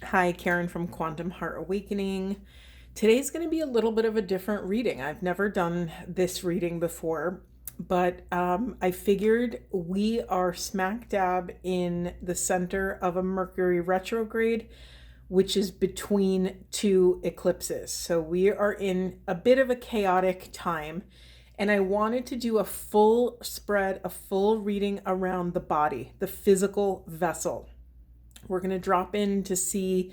Hi, Karen from Quantum Heart Awakening. Today's going to be a little bit of a different reading. I've never done this reading before, but I figured we are smack dab in the center of a Mercury retrograde, which is between two eclipses. So we are in a bit of a chaotic time. And I wanted to do a full spread, a full reading around the body, the physical vessel. We're going to drop in to see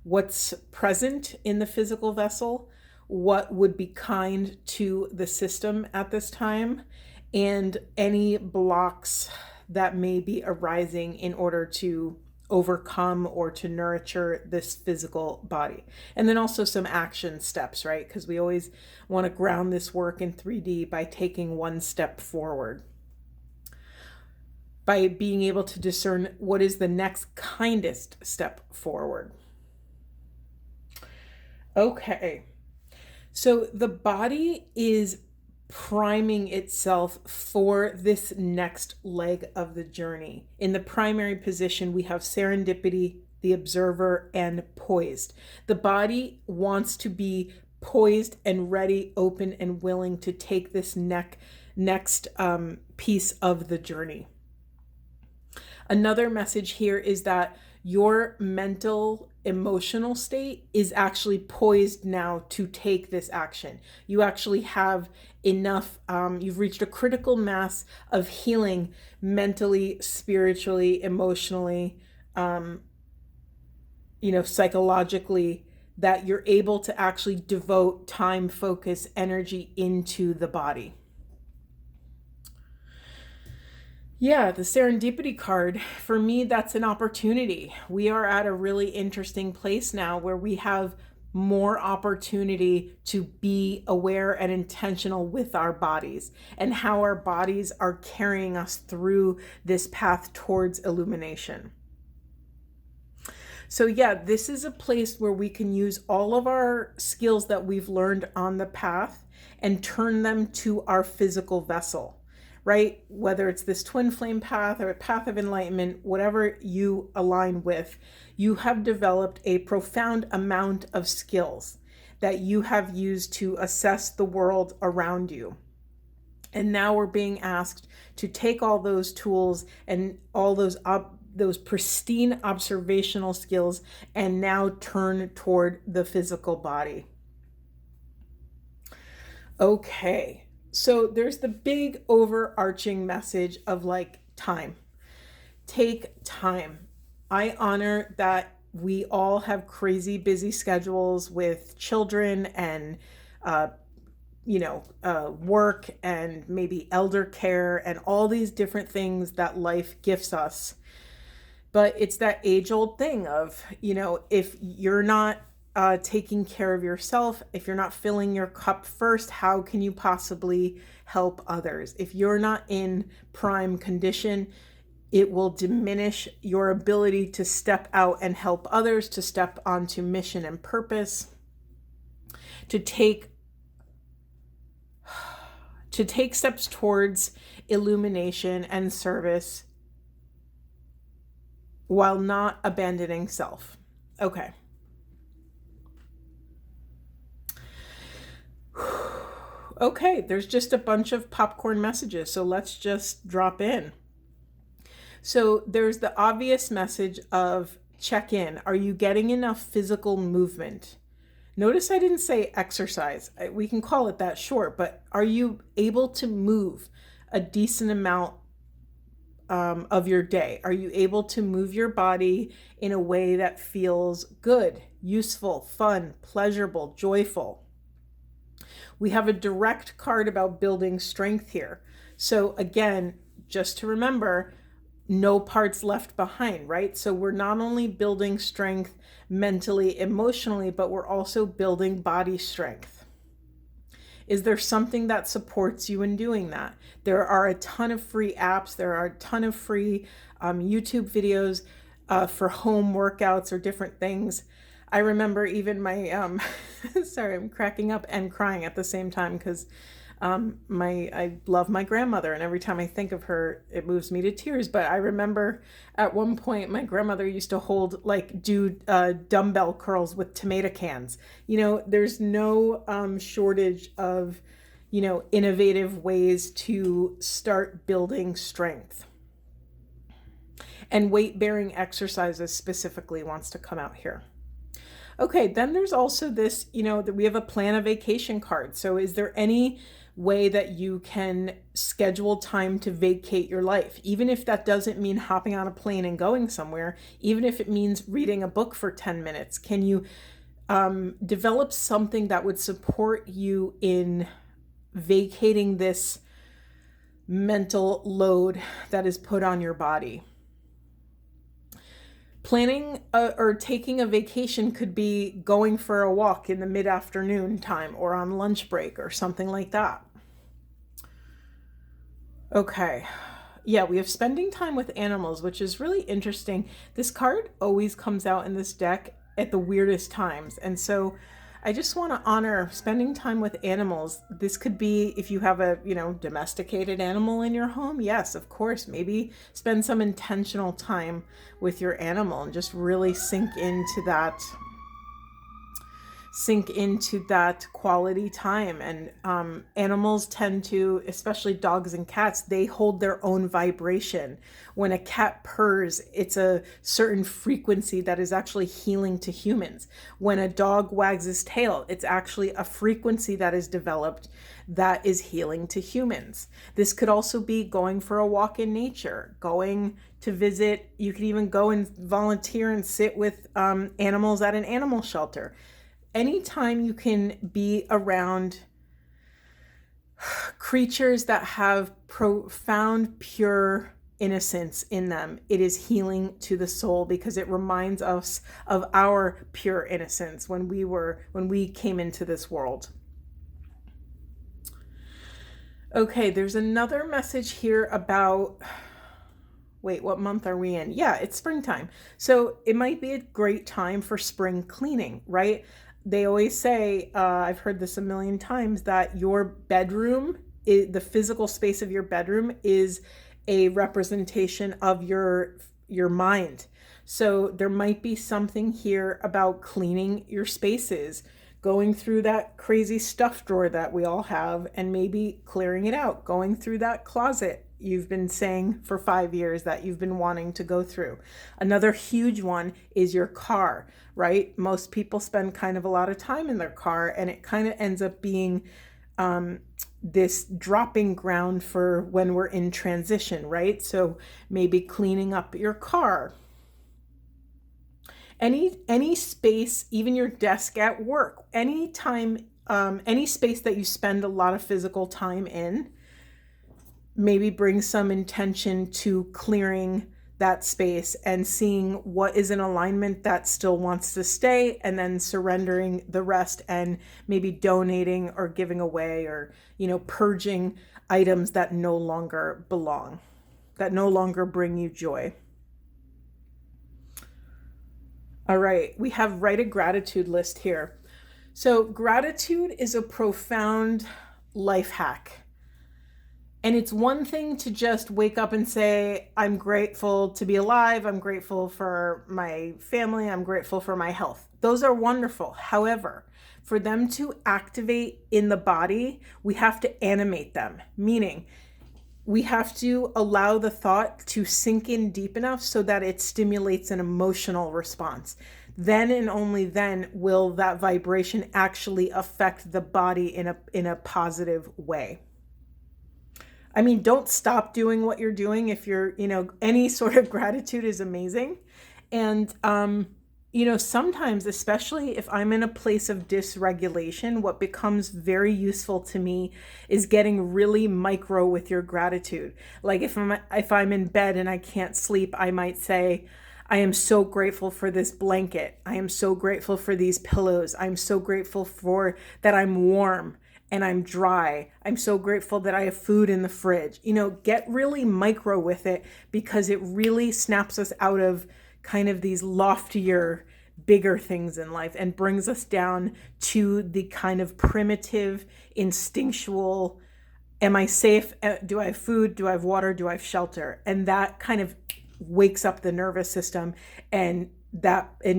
what's present in the physical vessel, what would be kind to the system at this time, and any blocks that may be arising in order to overcome or to nurture this physical body. And then also some action steps, right? Because we always want to ground this work in 3D by taking one step forward, by being able to discern what is the next kindest step forward. Okay, so the body is priming itself for this next leg of the journey. In the primary position, we have serendipity, the observer, and poised. The body wants to be poised and ready, open, and willing to take this next piece of the journey. Another message here is that your mental, emotional state is actually poised now to take this action. You actually have enough, you've reached a critical mass of healing mentally, spiritually, emotionally, psychologically, that you're able to actually devote time, focus, energy into the body. Yeah, the serendipity card, for me, that's an opportunity. We are at a really interesting place now where we have more opportunity to be aware and intentional with our bodies and how our bodies are carrying us through this path towards illumination. So yeah, this is a place where we can use all of our skills that we've learned on the path and turn them to our physical vessel. Right? Whether it's this twin flame path or a path of enlightenment, whatever you align with, you have developed a profound amount of skills that you have used to assess the world around you. And now we're being asked to take all those tools and all those pristine observational skills and now turn toward the physical body. Okay. So there's the big overarching message of time. Take time. I honor that we all have crazy busy schedules with children and, work and maybe elder care and all these different things that life gifts us. But it's that age-old thing of, if you're not taking care of yourself, if you're not filling your cup first, how can you possibly help others? If you're not in prime condition, it will diminish your ability to step out and help others, to step onto mission and purpose, to take steps towards illumination and service while not abandoning self. Okay. Okay, there's just a bunch of popcorn messages, so let's just drop in. So there's the obvious message of check in. Are you getting enough physical movement? Notice I didn't say exercise. We can call it that short, but are you able to move a decent amount of your day? Are you able to move your body in a way that feels good, useful, fun, pleasurable, joyful? We have a direct card about building strength here. So again, just to remember, no parts left behind, right? So we're not only building strength mentally, emotionally, but we're also building body strength. Is there something that supports you in doing that? There are a ton of free apps. There are a ton of free YouTube videos for home workouts or different things. I remember even my, sorry, I'm cracking up and crying at the same time because I love my grandmother, and every time I think of her, it moves me to tears. But I remember at one point my grandmother used to do dumbbell curls with tomato cans. There's no shortage of innovative ways to start building strength. And weight-bearing exercises specifically wants to come out here. Okay, then there's also this, that we have a plan a vacation card. So is there any way that you can schedule time to vacate your life? Even if that doesn't mean hopping on a plane and going somewhere, even if it means reading a book for 10 minutes, can you develop something that would support you in vacating this mental load that is put on your body? Planning or taking a vacation could be going for a walk in the mid-afternoon time or on lunch break or something like that. Okay. Yeah, we have spending time with animals, which is really interesting. This card always comes out in this deck at the weirdest times. And so I just want to honor spending time with animals. This could be if you have a, domesticated animal in your home. Yes, of course. Maybe spend some intentional time with your animal and just really sink into that quality time. And animals tend to, especially dogs and cats, they hold their own vibration. When a cat purrs, it's a certain frequency that is actually healing to humans. When a dog wags his tail, it's actually a frequency that is developed that is healing to humans. This could also be going for a walk in nature, going to visit. You could even go and volunteer and sit with animals at an animal shelter. Anytime you can be around creatures that have profound, pure innocence in them, it is healing to the soul, because it reminds us of our pure innocence when we came into this world. Okay, there's another message here about, wait, what month are we in? Yeah, it's springtime. So it might be a great time for spring cleaning, right? They always say, I've heard this a million times, that your bedroom, the physical space of your bedroom, is a representation of your mind. So there might be something here about cleaning your spaces, going through that crazy stuff drawer that we all have and maybe clearing it out, going through that closet you've been saying for 5 years that you've been wanting to go through. Another huge one is your car, right? Most people spend kind of a lot of time in their car, and it kind of ends up being this dropping ground for when we're in transition, right? So maybe cleaning up your car. Any space, even your desk at work, any space that you spend a lot of physical time in, maybe bring some intention to clearing that space and seeing what is in alignment that still wants to stay, and then surrendering the rest and maybe donating or giving away, or, purging items that no longer belong, that no longer bring you joy. All right, we have write a gratitude list here. So gratitude is a profound life hack. And it's one thing to just wake up and say, I'm grateful to be alive. I'm grateful for my family. I'm grateful for my health. Those are wonderful. However, for them to activate in the body, we have to animate them, meaning we have to allow the thought to sink in deep enough so that it stimulates an emotional response. Then and only then will that vibration actually affect the body in a positive way. I mean, don't stop doing what you're doing if you're, any sort of gratitude is amazing. And, sometimes, especially if I'm in a place of dysregulation, what becomes very useful to me is getting really micro with your gratitude. Like if I'm in bed and I can't sleep, I might say, I am so grateful for this blanket. I am so grateful for these pillows. I'm so grateful for that I'm warm and I'm dry. I'm so grateful that I have food in the fridge. Get really micro with it, because it really snaps us out of kind of these loftier, bigger things in life and brings us down to the kind of primitive, instinctual Am I safe? Do I have food? Do I have water? Do I have shelter? And that kind of wakes up the nervous system, and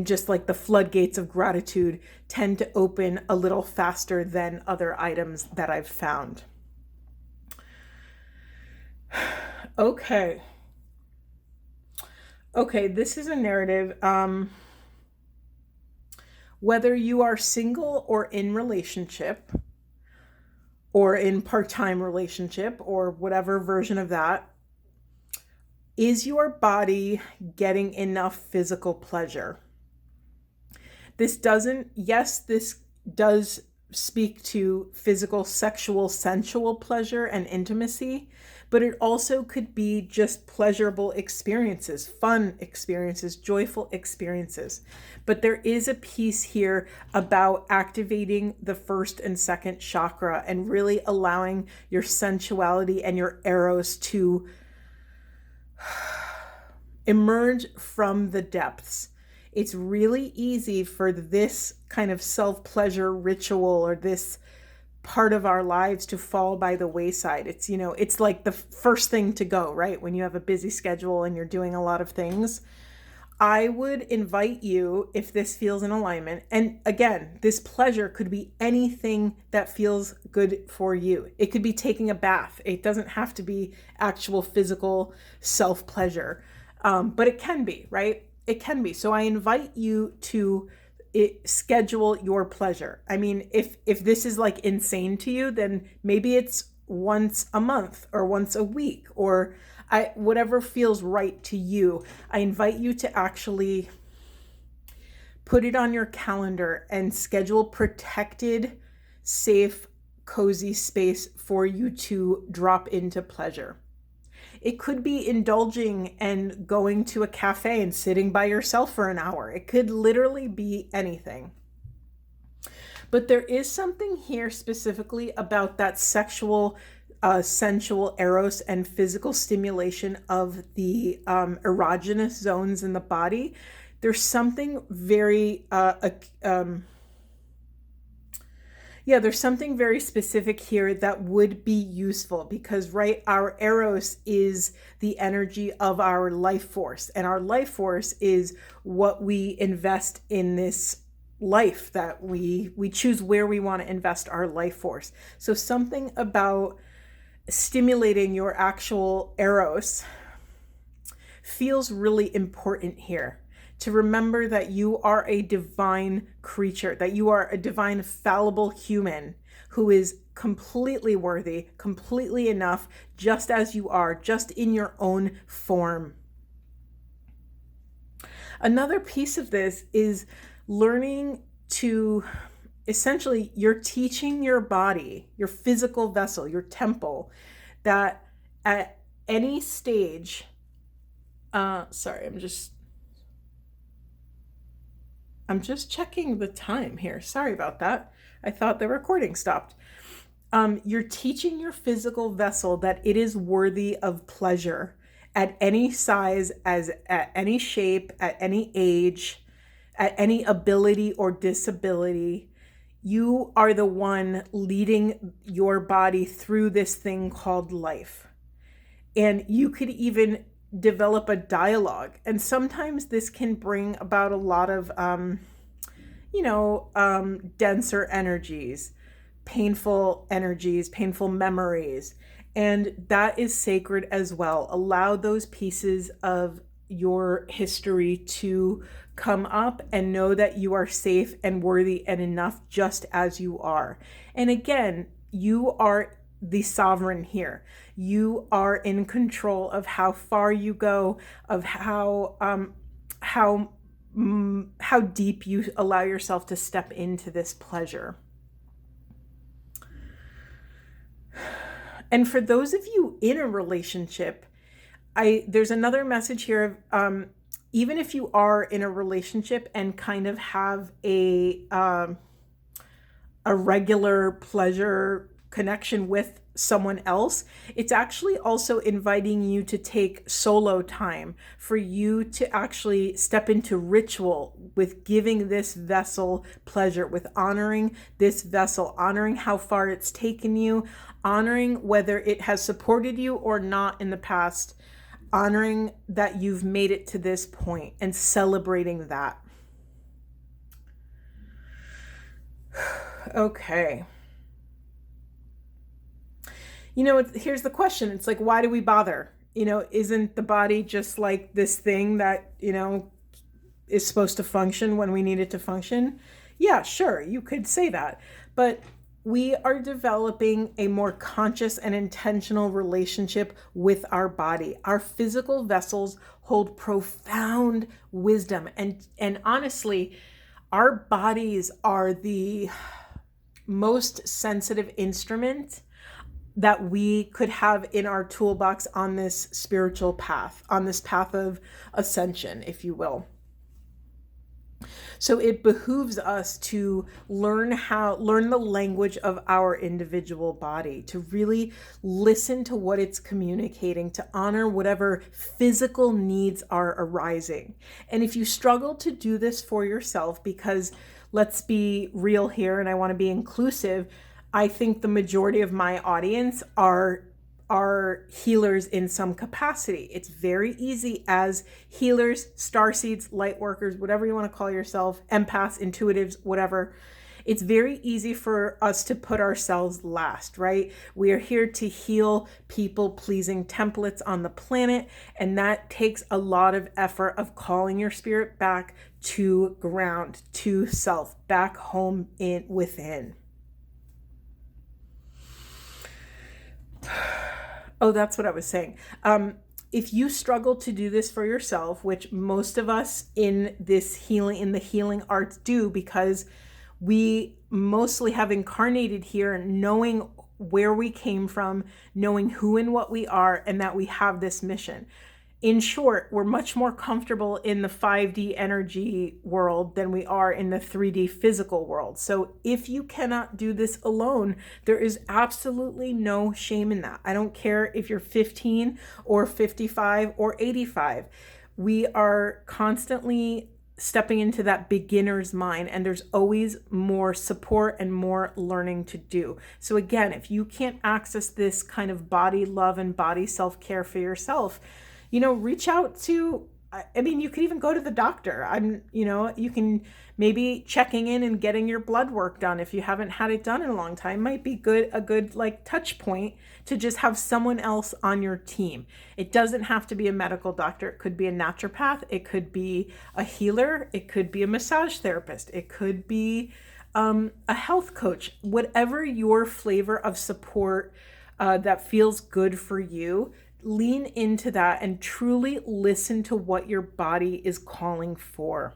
just like the floodgates of gratitude tend to open a little faster than other items that I've found. Okay. Okay, this is a narrative. Whether you are single or in relationship, or in part-time relationship, or whatever version of that, is your body getting enough physical pleasure? This does speak to physical, sexual, sensual pleasure and intimacy, but it also could be just pleasurable experiences, fun experiences, joyful experiences. But there is a piece here about activating the first and second chakra and really allowing your sensuality and your eros to emerge from the depths. It's really easy for this kind of self-pleasure ritual or this part of our lives to fall by the wayside. It's like the first thing to go, right? When you have a busy schedule and you're doing a lot of things. I would invite you, if this feels in alignment, and again, this pleasure could be anything that feels good for you. It could be taking a bath. It doesn't have to be actual physical self-pleasure, but it can be, right? It can be. So I invite you to schedule your pleasure. I mean, if this is like insane to you, then maybe it's once a month or once a week, or whatever feels right to you. I invite you to actually put it on your calendar and schedule protected, safe, cozy space for you to drop into pleasure. It could be indulging and going to a cafe and sitting by yourself for an hour. It could literally be anything. But there is something here specifically about that sexual, sensual eros and physical stimulation of the erogenous zones in the body. There's something very there's something very specific here that would be useful because, right, our eros is the energy of our life force, and our life force is what we invest in this life, that we choose where we want to invest our life force. So something about stimulating your actual eros feels really important here. To remember that you are a divine creature, that you are a divine, fallible human who is completely worthy, completely enough, just as you are, just in your own form. Another piece of this is learning to, essentially, you're teaching your body, your physical vessel, your temple, that at any stage, I'm just checking the time here. Sorry about that. I thought the recording stopped. You're teaching your physical vessel that it is worthy of pleasure at any size, at any shape, at any age, at any ability or disability. You are the one leading your body through this thing called life. And you could even develop a dialogue. And sometimes this can bring about a lot of, denser energies, painful memories. And that is sacred as well. Allow those pieces of your history to come up and know that you are safe and worthy and enough just as you are. And again, you are the sovereign here. You are in control of how far you go, of how deep you allow yourself to step into this pleasure. And for those of you in a relationship, there's another message here of even if you are in a relationship and kind of have a regular pleasure connection with someone else. It's actually also inviting you to take solo time for you to actually step into ritual with giving this vessel pleasure, with honoring this vessel, honoring how far it's taken you, honoring whether it has supported you or not in the past, honoring that you've made it to this point and celebrating that. Okay. Here's the question. It's like, why do we bother? Isn't the body just like this thing that, is supposed to function when we need it to function? Yeah, sure, you could say that. But we are developing a more conscious and intentional relationship with our body. Our physical vessels hold profound wisdom. And honestly, our bodies are the most sensitive instrument that we could have in our toolbox on this spiritual path, on this path of ascension, if you will. So it behooves us to learn the language of our individual body, to really listen to what it's communicating, to honor whatever physical needs are arising. And if you struggle to do this for yourself, because let's be real here, and I want to be inclusive, I think the majority of my audience are healers in some capacity. It's very easy as healers, starseeds, light workers, whatever you want to call yourself, empaths, intuitives, whatever. It's very easy for us to put ourselves last, right? We are here to heal people-pleasing templates on the planet, and that takes a lot of effort of calling your spirit back to ground, to self, back home within. Oh, that's what I was saying. If you struggle to do this for yourself, which most of us in the healing arts do, because we mostly have incarnated here knowing where we came from, knowing who and what we are, and that we have this mission. In short, we're much more comfortable in the 5D energy world than we are in the 3D physical world. So if you cannot do this alone, there is absolutely no shame in that. I don't care if you're 15 or 55 or 85. We are constantly stepping into that beginner's mind, and there's always more support and more learning to do. So again, if you can't access this kind of body love and body self-care for yourself, reach out to, you could even go to the doctor. You can maybe checking in and getting your blood work done if you haven't had it done in a long time might be a good like touch point to just have someone else on your team. It doesn't have to be a medical doctor. It could be a naturopath. It could be a healer. It could be a massage therapist. It could be a health coach. Whatever your flavor of support that feels good for you, lean into that and truly listen to what your body is calling for.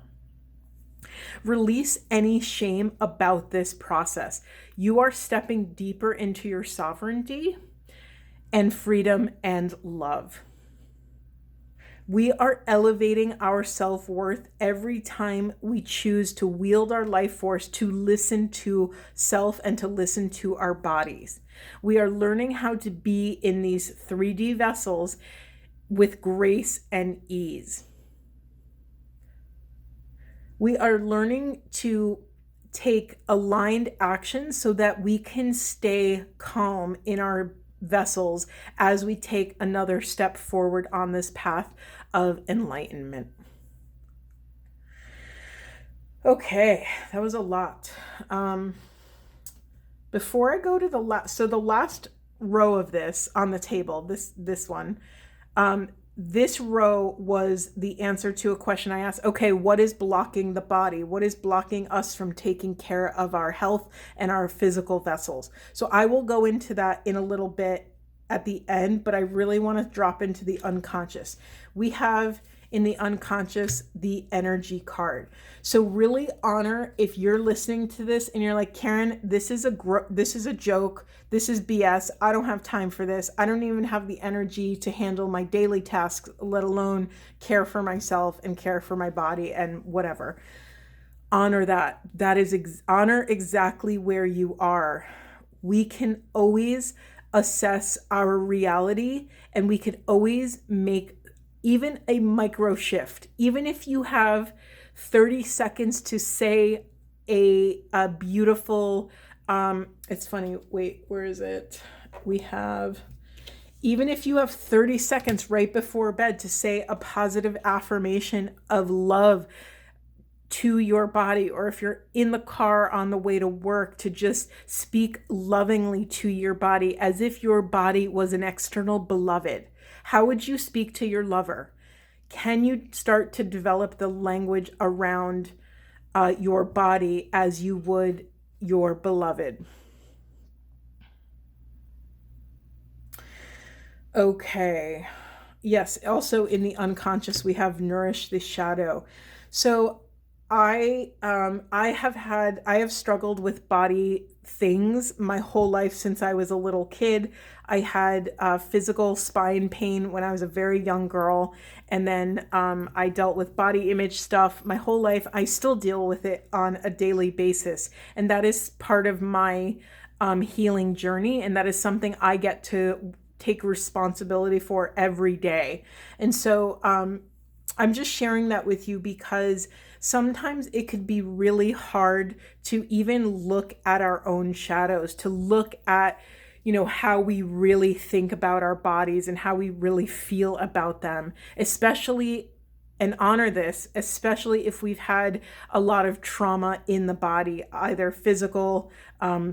Release any shame about this process. You are stepping deeper into your sovereignty and freedom and love. We are elevating our self-worth every time we choose to wield our life force to listen to self and to listen to our bodies. We are learning how to be in these 3D vessels with grace and ease. We are learning to take aligned action so that we can stay calm in our vessels as we take another step forward on this path of enlightenment. Okay, that was a lot. Before I go to the last row of this on the table, this one, this row was the answer to a question I asked. Okay, what is blocking the body? What is blocking us from taking care of our health and our physical vessels? So I will go into that in a little bit at the end, but I really want to drop into the unconscious. We have in the unconscious the energy card. So really honor, if you're listening to this and you're like, Karen, this is a joke, this is BS, I don't have time for this, I don't even have the energy to handle my daily tasks, let alone care for myself and care for my body and whatever. Honor that. That is honor exactly where you are. We can always assess our reality, and we could always make even a micro shift. Even if you have 30 seconds to say a beautiful, it's funny, wait, where is it? Even if you have 30 seconds right before bed to say a positive affirmation of love to your body, or if you're in the car on the way to work, to just speak lovingly to your body as if your body was an external beloved. How would you speak to your lover? Can you start to develop the language around your body as you would your beloved? Okay. Yes, also in the unconscious, we have nourish the shadow. So I have struggled with body things my whole life since I was a little kid. I had physical spine pain when I was a very young girl, and then I dealt with body image stuff my whole life. I still deal with it on a daily basis, and that is part of my healing journey, and that is something I get to take responsibility for every day. And so I'm just sharing that with you because sometimes it could be really hard to even look at our own shadows, to look at, how we really think about our bodies and how we really feel about them, especially, and honor this, especially if we've had a lot of trauma in the body, either physical,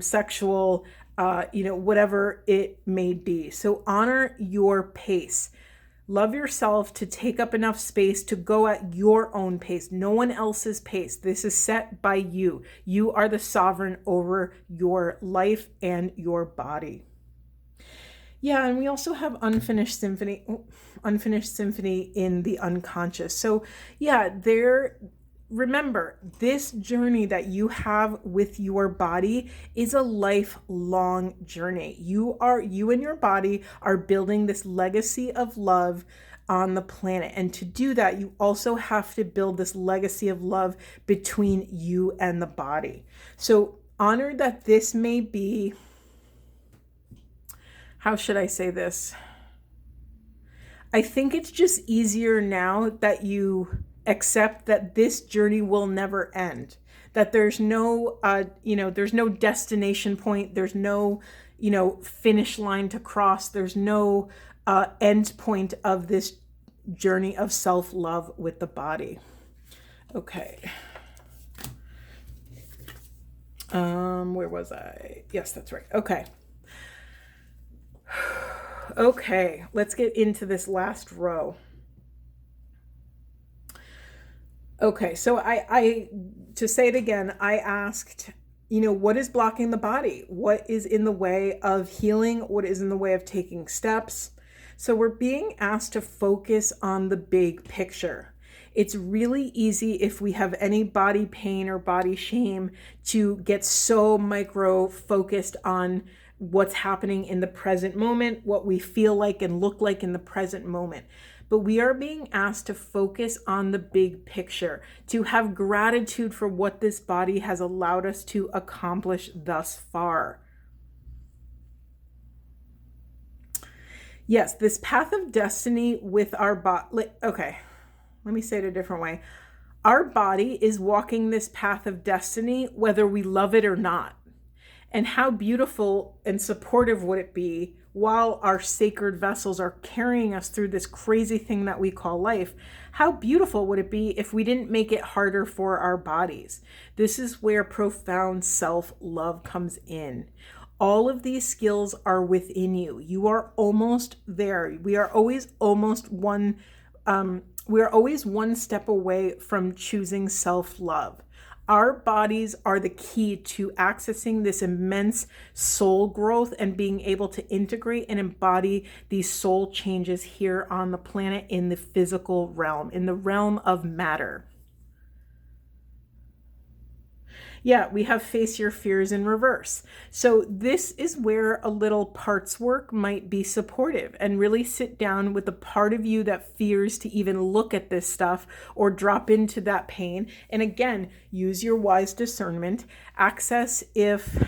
sexual, whatever it may be. So honor your pace. Love yourself to take up enough space to go at your own pace, no one else's pace. This is set by you. You are the sovereign over your life and your body. Yeah, and we also have unfinished symphony in the unconscious. So yeah, remember, this journey that you have with your body is a lifelong journey. You and your body are building this legacy of love on the planet. And to do that, you also have to build this legacy of love between you and the body. So honor that this may be, how should I say this? I think it's just easier now that you accept that this journey will never end, that there's no there's no destination point, there's no finish line to cross, there's no end point of this journey of self-love with the body. Okay, where was I? Yes, that's right. Okay, let's get into this last row. Okay, so I to say it again, I asked, what is blocking the body? What is in the way of healing? What is in the way of taking steps? So we're being asked to focus on the big picture. It's really easy, if we have any body pain or body shame, to get so micro focused on what's happening in the present moment, what we feel like and look like in the present moment. But we are being asked to focus on the big picture, to have gratitude for what this body has allowed us to accomplish thus far. Yes, this path of destiny with our body. Okay, let me say it a different way. Our body is walking this path of destiny, whether we love it or not. And how beautiful and supportive would it be, while our sacred vessels are carrying us through this crazy thing that we call life? How beautiful would it be if we didn't make it harder for our bodies? This is where profound self-love comes in. All of these skills are within you. You are almost there. We are always one step away from choosing self-love. Our bodies are the key to accessing this immense soul growth and being able to integrate and embody these soul changes here on the planet, in the physical realm, in the realm of matter. Yeah, we have face your fears in reverse. So this is where a little parts work might be supportive, and really sit down with the part of you that fears to even look at this stuff or drop into that pain. And again, use your wise discernment. Access if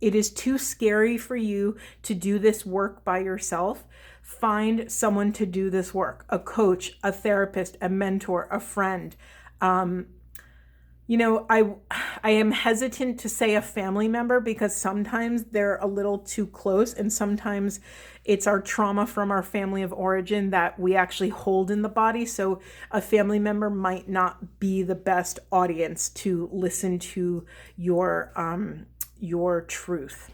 it is too scary for you to do this work by yourself, find someone to do this work, a coach, a therapist, a mentor, a friend. I am hesitant to say a family member because sometimes they're a little too close, and sometimes it's our trauma from our family of origin that we actually hold in the body. So a family member might not be the best audience to listen to your truth.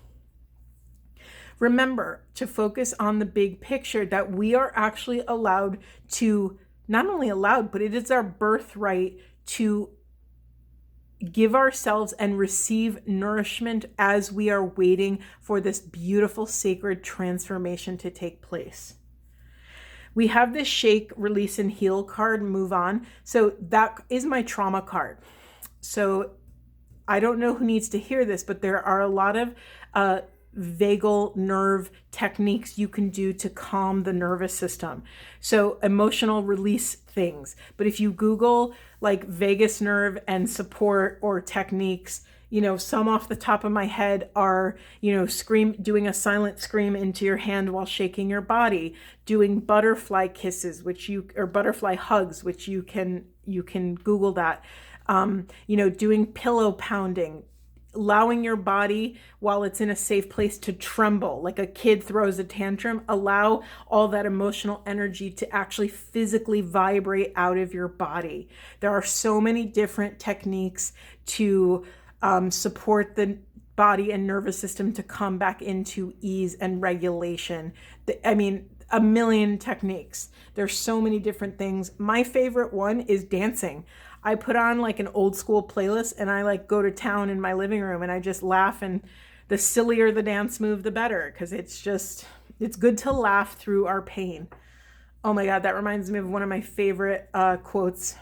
Remember to focus on the big picture, that we are actually allowed to, not only allowed, but it is our birthright to give ourselves and receive nourishment as we are waiting for this beautiful sacred transformation to take place. We have this shake, release, and heal card, move on. So that is my trauma card. So I don't know who needs to hear this, but there are a lot of vagal nerve techniques you can do to calm the nervous system. So emotional release things. But if you Google like vagus nerve and support or techniques, some off the top of my head are, doing a silent scream into your hand while shaking your body, doing butterfly kisses, or butterfly hugs, which you can Google that. Doing pillow pounding, allowing your body while it's in a safe place to tremble, like a kid throws a tantrum. Allow all that emotional energy to actually physically vibrate out of your body. There are so many different techniques to support the body and nervous system to come back into ease and regulation. A million techniques. There's so many different things. My favorite one is dancing. I put on like an old school playlist and I like go to town in my living room and I just laugh, and the sillier the dance move, the better, because it's good to laugh through our pain. Oh my God, that reminds me of one of my favorite quotes.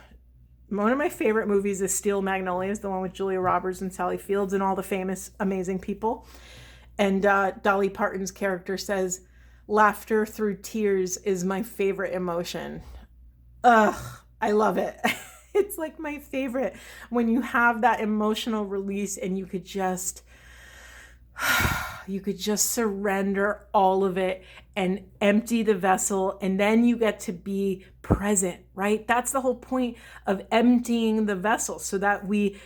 One of my favorite movies is Steel Magnolias, the one with Julia Roberts and Sally Fields and all the famous, amazing people. And Dolly Parton's character says, "Laughter through tears is my favorite emotion." Ugh, I love it. It's like my favorite, when you have that emotional release and you could just surrender all of it and empty the vessel, and then you get to be present, right? That's the whole point of emptying the vessel, so that we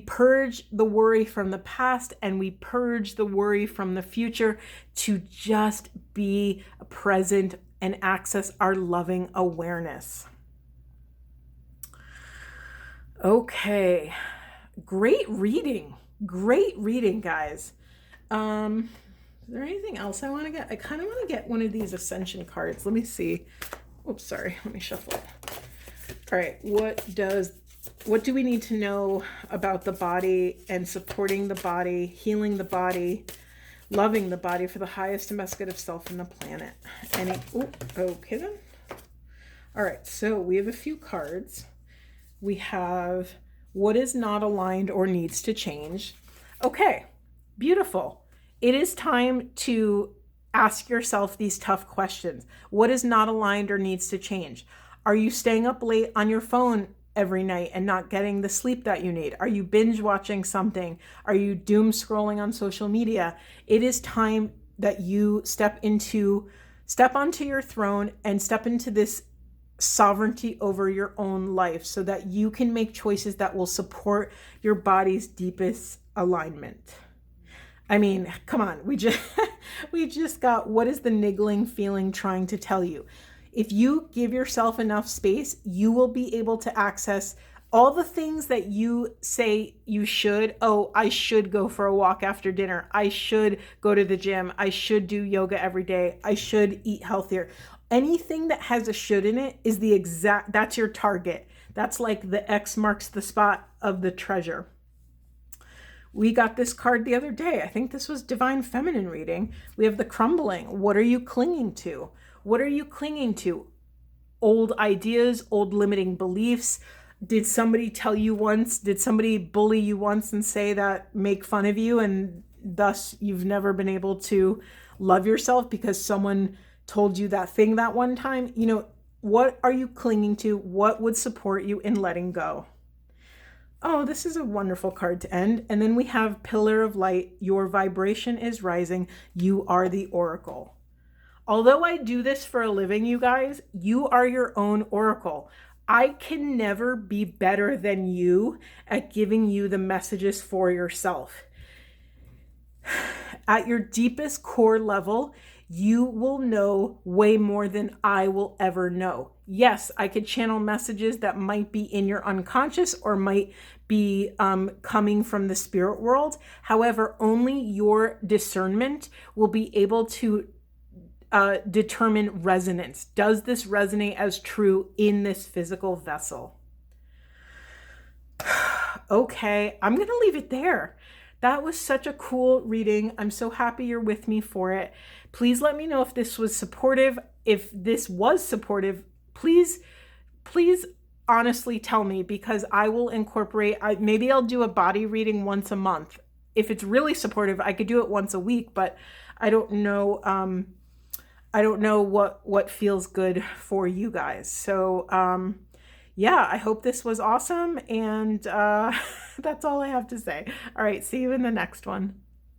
purge the worry from the past and we purge the worry from the future to just be present and access our loving awareness. Okay, great reading, guys. Is there anything else I want to get? I kind of want to get one of these Ascension cards. Let me see. Oops, sorry. Let me shuffle it. All right. What do we need to know about the body and supporting the body, healing the body, loving the body for the highest and best good of self and the planet? Okay then. All right. So we have a few cards. We have what is not aligned or needs to change. Okay, beautiful. It is time to ask yourself these tough questions. What is not aligned or needs to change? Are you staying up late on your phone every night and not getting the sleep that you need? Are you binge watching something? Are you doom scrolling on social media? It is time that you step onto your throne and step into this sovereignty over your own life, so that you can make choices that will support your body's deepest alignment. I mean, come on, we just got, what is the niggling feeling trying to tell you? If you give yourself enough space, you will be able to access all the things that you say you should. Oh, I should go for a walk after dinner. I should go to the gym. I should do yoga every day. I should eat healthier. Anything that has a should in it is that's your target. That's like the X marks the spot of the treasure. We got this card the other day. I think this was Divine Feminine reading. We have the crumbling. What are you clinging to? What are you clinging to? Old ideas, old limiting beliefs. Did somebody tell you once? Did somebody bully you once and say that, make fun of you, and thus you've never been able to love yourself because someone told you that thing that one time? What are you clinging to? What would support you in letting go? Oh, this is a wonderful card to end. And then we have Pillar of Light. Your vibration is rising. You are the oracle. Although I do this for a living, you guys, you are your own oracle. I can never be better than you at giving you the messages for yourself. At your deepest core level, you will know way more than I will ever know. Yes, I could channel messages that might be in your unconscious or might be coming from the spirit world. However, only your discernment will be able to determine resonance. Does this resonate as true in this physical vessel? Okay, I'm going to leave it there. That was such a cool reading. I'm so happy you're with me for it. Please let me know if this was supportive. If this was supportive, please honestly tell me, because I will incorporate, maybe I'll do a body reading once a month. If it's really supportive, I could do it once a week, but I don't know. I don't know what feels good for you guys. So yeah, I hope this was awesome. And that's all I have to say. All right, see you in the next one.